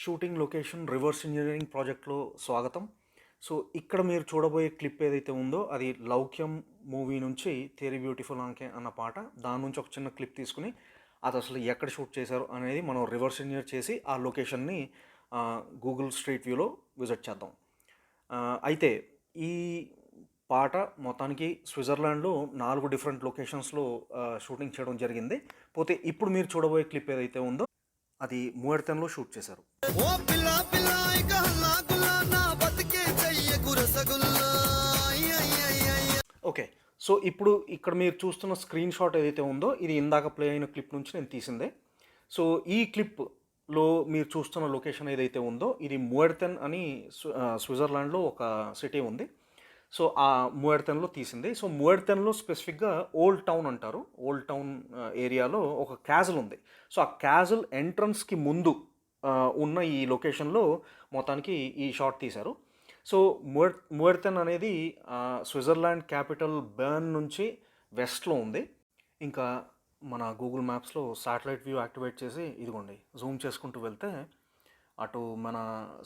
Shooting location reverse engineering ప్రాజెక్ట్లో స్వాగతం. So ఇక్కడ మీరు చూడబోయే క్లిప్ ఏదైతే ఉందో అది 'లౌక్యం' మూవీ నుంచి 'తేరీ బ్యూటిఫుల్ ఆంఖే' అన్న పాట. దాని నుంచి ఒక చిన్న క్లిప్ తీసుకొని అది అసలు ఎక్కడ షూట్ చేశారు అనేది మనం రివర్స్ ఇంజనీర్ చేసి ఆ లొకేషన్ని గూగుల్ స్ట్రీట్ వ్యూలో విజిట్ చేద్దాం. అయితే ఈ పాట మొత్తానికి స్విట్జర్లాండ్లో 4 డిఫరెంట్ లొకేషన్స్లో షూటింగ్ చేయడం జరిగింది. పోతే ఇప్పుడు మీరు చూడబోయే క్లిప్ ఏదైతే ఉందో అది మూయర్తెన్లో షూట్ చేశారు. ఓ పిల్ల పిల్ల ఇక హల్లా గుల్లా నా బతికే చెయ్యకు రసగుల్లా ఓకే. సో ఇప్పుడు ఇక్కడ మీరు చూస్తున్న స్క్రీన్ షాట్ ఏదైతే ఉందో ఇది ఇందాక ప్లే అయిన క్లిప్ నుంచి నేను తీసిందే. సో ఈ క్లిప్లో మీరు చూస్తున్న లొకేషన్ ఏదైతే ఉందో ఇది మూయర్తెన్ అని స్విట్జర్లాండ్లో ఒక సిటీ ఉంది. సో ఆ మూయర్తెన్లో తీసింది. సో మూయర్తెన్లో స్పెసిఫిక్గా ఓల్డ్ టౌన్ అంటారు. ఓల్డ్ టౌన్ ఏరియాలో ఒక క్యాజల్ ఉంది. సో ఆ క్యాజల్ ఎంట్రన్స్కి ముందు ఉన్న ఈ లొకేషన్లో మొత్తానికి ఈ షాట్ తీశారు. సో మూయర్తెన్ అనేది స్విట్జర్లాండ్ క్యాపిటల్ బెర్న్ నుంచి వెస్ట్లో ఉంది. ఇంకా మన గూగుల్ మ్యాప్స్లో శాటిలైట్ వ్యూ యాక్టివేట్ చేసి ఇదిగోండి జూమ్ చేసుకుంటూ వెళ్తే అటు మన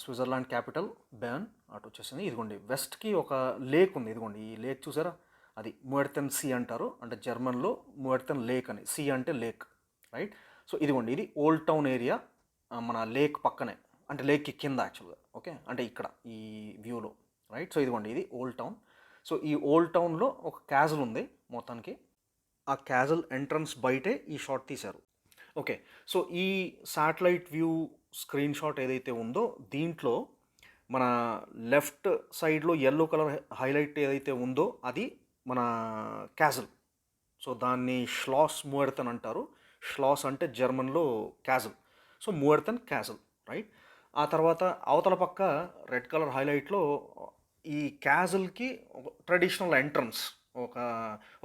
స్విట్జర్లాండ్ క్యాపిటల్ బెర్న్ అటు వచ్చేసింది. ఇదిగోండి వెస్ట్కి ఒక లేక్ ఉంది. ఇదిగోండి ఈ లేక్ చూసారా, అది మూయర్తెన్ సీ అంటారు. అంటే జర్మన్లో మూయర్తెన్ లేక్ అని, సీ అంటే లేక్, రైట్. సో ఇదిగోండి ఇది ఓల్డ్ టౌన్ ఏరియా, మన లేక్ పక్కనే, అంటే లేక్కి కింద యాక్చువల్గా. ఓకే, అంటే ఇక్కడ ఈ వ్యూలో, రైట్. సో ఇదిగోండి ఇది ఓల్డ్ టౌన్. సో ఈ ఓల్డ్ టౌన్లో ఒక క్యాజల్ ఉంది మొత్తానికి. ఆ క్యాజల్ ఎంట్రన్స్ బయటే ఈ షాట్ తీశారు. ఓకే, సో ఈ శాటిలైట్ వ్యూ స్క్రీన్ షాట్ ఏదైతే ఉందో దీంట్లో మన లెఫ్ట్ సైడ్లో ఎల్లో కలర్ హైలైట్ ఏదైతే ఉందో అది మన క్యాజల్. సో దాన్ని ష్లాస్ మూయర్తెన్ అంటారు. ష్లాస్ అంటే జర్మన్లో క్యాజల్. సో మూయర్తెన్ క్యాజల్, రైట్. ఆ తర్వాత అవతల పక్క రెడ్ కలర్ హైలైట్లో ఈ క్యాజల్కి ట్రెడిషనల్ ఎంట్రన్స్ ఒక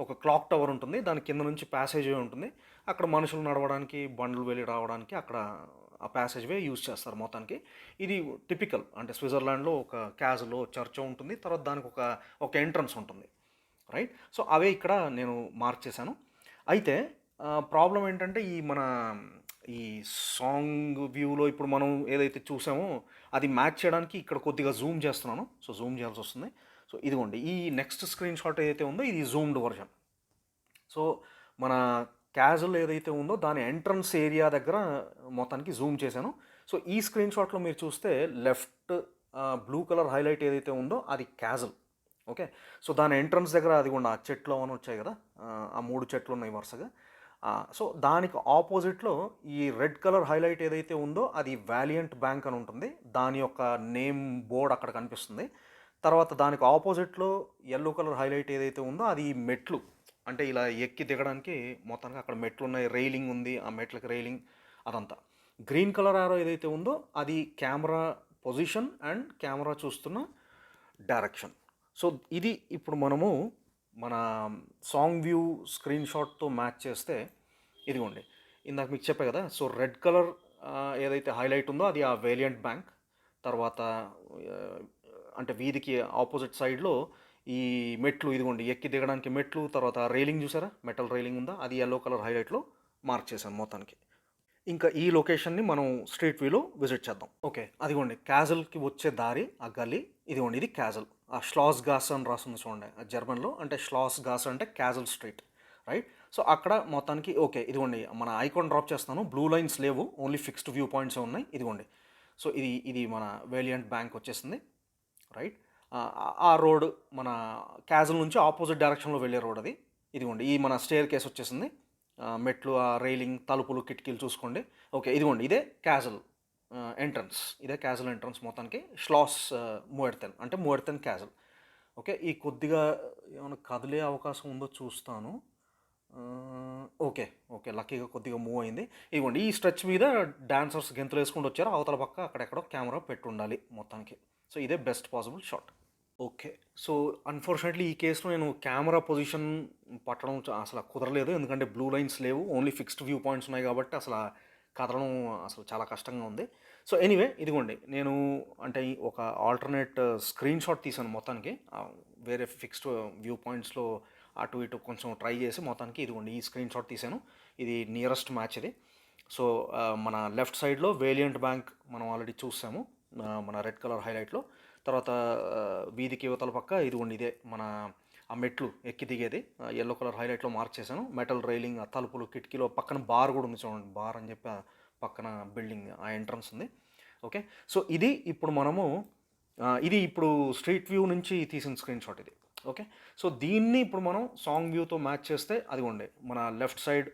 ఒక క్లాక్ టవర్ ఉంటుంది. దాని కింద నుంచి ప్యాసేజ్ వే ఉంటుంది. అక్కడ మనుషులు నడవడానికి, బండ్లు వెళ్ళి రావడానికి అక్కడ ఆ ప్యాసేజ్ వే యూజ్ చేస్తారు మొత్తానికి. ఇది టిపికల్, అంటే స్విట్జర్లాండ్లో ఒక క్యాజల్లో చర్చ్ ఉంటుంది, తర్వాత దానికి ఒక ఎంట్రన్స్ ఉంటుంది, రైట్. సో అవే ఇక్కడ నేను మార్క్ చేశాను. అయితే ప్రాబ్లం ఏంటంటే ఈ సాంగ్ వ్యూలో ఇప్పుడు మనం ఏదైతే చూసామో అది మ్యాచ్ చేయడానికి ఇక్కడ కొద్దిగా జూమ్ చేస్తున్నాను. సో జూమ్ చేయాల్సి వస్తుంది. సో ఇదిగోండి ఈ నెక్స్ట్ స్క్రీన్ షాట్ ఏదైతే ఉందో ఇది జూమ్డ్ వర్షన్. సో మన క్యాజువల్ ఏదైతే ఉందో దాని ఎంట్రన్స్ ఏరియా దగ్గర మొత్తానికి జూమ్ చేశాను. సో ఈ స్క్రీన్ షాట్లో మీరు చూస్తే లెఫ్ట్ బ్లూ కలర్ హైలైట్ ఏదైతే ఉందో అది క్యాజువల్. ఓకే, సో దాని ఎంట్రన్స్ దగ్గర అది కూడా ఆ చెట్లు అని వచ్చాయి కదా, ఆ 3 చెట్లు ఉన్నాయి వరుసగా. సో దానికి ఆపోజిట్లో ఈ రెడ్ కలర్ హైలైట్ ఏదైతే ఉందో అది వాలియంట్ బ్యాంక్ అని ఉంటుంది. దాని యొక్క నేమ్ బోర్డ్ అక్కడ కనిపిస్తుంది. తర్వాత దానికి ఆపోజిట్లో ఎల్లో కలర్ హైలైట్ ఏదైతే ఉందో అది మెట్లు, అంటే ఇలా ఎక్కి దిగడానికి మొత్తానికి అక్కడ మెట్లు ఉన్నాయి, రైలింగ్ ఉంది, ఆ మెట్లకి రైలింగ్ అదంతా. గ్రీన్ కలర్ ఆరో ఏదైతే ఉందో అది కెమెరా పొజిషన్ అండ్ కెమెరా చూస్తున్న డైరెక్షన్. సో ఇది ఇప్పుడు మనము మన సాంగ్ వ్యూ స్క్రీన్ షాట్తో మ్యాచ్ చేస్తే ఇదిగోండి ఇందాక మీకు చెప్పే కదా. సో రెడ్ కలర్ ఏదైతే హైలైట్ ఉందో అది ఆ వేలియంట్ బ్యాంక్. తర్వాత అంటే వీధికి ఆపోజిట్ సైడ్లో ఈ మెట్లు, ఇదిగోండి ఎక్కి దిగడానికి మెట్లు, తర్వాత రైలింగ్ చూసారా, మెటల్ రైలింగ్ ఉందా, అది ఎల్లో కలర్ హైలైట్లో మార్క్ చేశాను మొత్తానికి. ఇంకా ఈ లొకేషన్ని మనం స్ట్రీట్ వ్యూలో విజిట్ చేద్దాం. ఓకే, అదిగోండి క్యాజల్కి వచ్చే దారి, ఆ గల్లీ, ఇదిగోండి ఇది క్యాజల్. ఆ ష్లాస్ గాస్ అని రాస్తుంది చూడండి జర్మన్లో, అంటే ష్లాస్ గాస్ అంటే క్యాజల్ స్ట్రీట్, రైట్. సో అక్కడ మొత్తానికి ఓకే ఇదిగోండి మన ఐకాన్ డ్రాప్ చేస్తాను. బ్లూ లైన్స్ లేవు, ఓన్లీ ఫిక్స్డ్ వ్యూ పాయింట్స్ ఉన్నాయి. ఇదిగోండి సో ఇది మన వేలియంట్ బ్యాంక్ వచ్చేసింది, రైట్. ఆ రోడ్ మన క్యాజల్ నుంచి ఆపోజిట్ డైరెక్షన్లో వెళ్ళే రోడ్ అది. ఇదిగోండి ఈ మన స్టేర్ కేస్ వచ్చేసింది, మెట్లు, ఆ రైలింగ్, తలుపులు, కిటికీలు చూసుకోండి. ఓకే ఇదిగోండి ఇదే క్యాజల్ ఎంట్రన్స్, ఇదే క్యాజల్ ఎంట్రన్స్ మొత్తానికి. ష్లాస్ మూయర్తెన్ అంటే మూయర్తెన్ క్యాజల్. ఓకే, ఈ కొద్దిగా ఏమైనా కదిలే అవకాశం ఉందో చూస్తాను. ఓకే ఓకే లక్కీగా కొద్దిగా మూవ్ అయింది. ఇదిగోండి ఈ స్ట్రెచ్ మీద డాన్సర్స్ గెంతులు వేసుకుంటూ వచ్చారు. అవతల పక్క అక్కడెక్కడో కెమెరా పెట్టి ఉండాలి మొత్తానికి. సో ఇదే best possible shot. Okay, so unfortunately ఈ కేసులో నేను కెమెరా పొజిషన్ పట్టడం అసలు కుదరలేదు. ఎందుకంటే బ్లూ లైన్స్ లేవు, ఓన్లీ ఫిక్స్డ్ వ్యూ పాయింట్స్ ఉన్నాయి కాబట్టి అసలు కదలడం అసలు చాలా కష్టంగా ఉంది. సో ఎనీవే ఇదిగోండి నేను అంటే ఒక ఆల్టర్నేట్ స్క్రీన్ షాట్ తీసాను మొత్తానికి. వేరే ఫిక్స్డ్ వ్యూ పాయింట్స్లో అటు ఇటు కొంచెం ట్రై చేసి మొత్తానికి ఇదిగోండి ఈ స్క్రీన్ షాట్ తీసాను. ఇది నియరెస్ట్ మ్యాచ్ ఇది. సో మన లెఫ్ట్ సైడ్లో వేలియంట్ బ్యాంక్ మనం ఆల్రెడీ చూసాము, మన రెడ్ కలర్ హైలైట్లో. తర్వాత వీధికి యువతల పక్క ఇదిగోండి ఇదే మన ఆ మెట్లు ఎక్కి దిగేది ఎల్లో కలర్ హైలైట్లో మార్క్ చేశాను. మెటల్ రైలింగ్, ఆ తలుపులు, కిటికీలో పక్కన బార్ కూడా ఉంది చూడండి, బార్ అని చెప్పి పక్కన బిల్డింగ్ ఆ ఎంట్రన్స్ ఉంది. ఓకే, సో ఇది ఇప్పుడు మనము ఇది ఇప్పుడు స్ట్రీట్ వ్యూ నుంచి తీసిన స్క్రీన్ షాట్ ఇది. ఓకే, సో దీన్ని ఇప్పుడు మనం సాంగ్ వ్యూతో మ్యాచ్ చేస్తే అదిగోండి మన లెఫ్ట్ సైడ్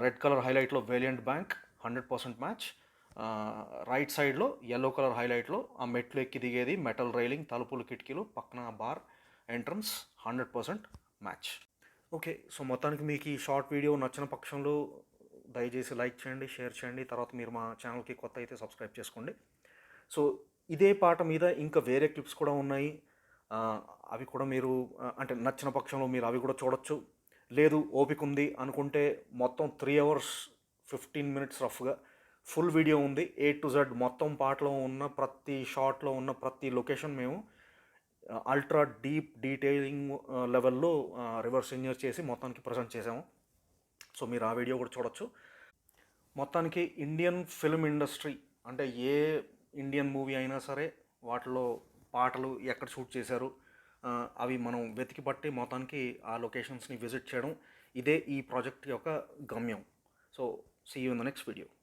రెడ్ కలర్ హైలైట్లో వేలియంట్ బ్యాంక్ 100% మ్యాచ్. రైట్ సైడ్లో ఎల్లో కలర్ హైలైట్లో ఆ మెట్లు ఎక్కి దిగేది, మెటల్ రైలింగ్, తలుపులు, కిటికీలు, పక్కన bar entrance 100% match. Okay, so మొత్తానికి మీకు ఈ షార్ట్ వీడియో నచ్చిన పక్షంలో దయచేసి లైక్ చేయండి, షేర్ చేయండి. తర్వాత మీరు మా ఛానల్కి కొత్త అయితే సబ్స్క్రైబ్ చేసుకోండి. సో ఇదే పాట మీద ఇంకా వేరే క్లిప్స్ కూడా ఉన్నాయి, అవి కూడా మీరు అంటే నచ్చిన పక్షంలో మీరు అవి కూడా చూడొచ్చు. లేదు ఓపిక ఉంది అనుకుంటే మొత్తం 3 hours 15 minutes రఫ్గా ఫుల్ వీడియో ఉంది. A to Z మొత్తం పాటలో ఉన్న ప్రతి షాట్లో ఉన్న ప్రతి లొకేషన్ మేము అల్ట్రా డీప్ డీటెయిలింగ్ లెవెల్లో రివర్స్ ఇంజనీర్ చేసి మొత్తానికి ప్రజెంట్ చేసాము. సో మీరు ఆ వీడియో కూడా చూడొచ్చు. మొత్తానికి ఇండియన్ ఫిల్మ్ ఇండస్ట్రీ అంటే ఏ ఇండియన్ మూవీ అయినా సరే వాటిలో పాటలు ఎక్కడ షూట్ చేశారు అవి మనం వెతికి పట్టి మొత్తానికి ఆ లొకేషన్స్ని విజిట్ చేయడం, ఇదే ఈ ప్రాజెక్ట్ యొక్క గమ్యం. So see you in the next video.